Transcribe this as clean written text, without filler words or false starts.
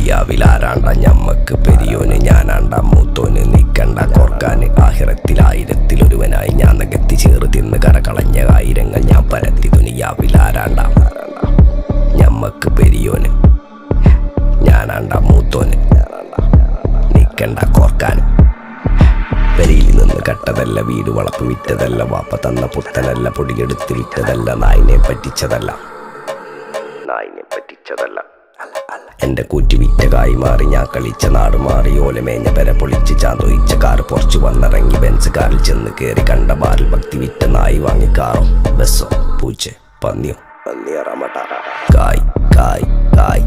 ദുനിയാവിലാരാണ്ട ഞമ്മക്ക് പെരിയോന് ഞാനാണ്ട മൂത്തോന് നിക്കണ്ട കോർക്കാന് ആഹിറത്തിലായിരത്തിലൊരുവനായി ഞാൻ നകത്തി ചേറ് തിന്ന് കരകളഞ്ഞ ആയിരങ്ങൾ ഞാൻ പരത്തി ദുനിയാവിലാരാണ്ട ഞമ്മക്ക് പെരിയോന് ഞാനാണ്ട മൂത്തോന് നിക്കണ്ട കോർക്കാന് പെരിയിൽ നിന്ന് കട്ടതല്ല വീട് വളപ്പ് വിറ്റതല്ല വാപ്പ തന്ന പുത്തനല്ല പൊടിയെടുത്ത് വിറ്റതല്ല നായിനെ പറ്റിച്ചതല്ല എന്റെ കൂറ്റി വിറ്റ കായി മാറി ഞാൻ കളിച്ച നാട് മാറി ഓലമേഞ്ഞ പെര പൊളിച്ച് ചാന്തൊയിച്ച കാറ് പൊറച്ചു വന്നിറങ്ങി ബെൻസ് കാറിൽ ചെന്ന് കയറി കണ്ട ബാറിൽ ഭക്തി വിറ്റ നായി വാങ്ങി കാറോ ബസ്സോ പൂച്ച പന്നിയോ കായ് കായ് കായ്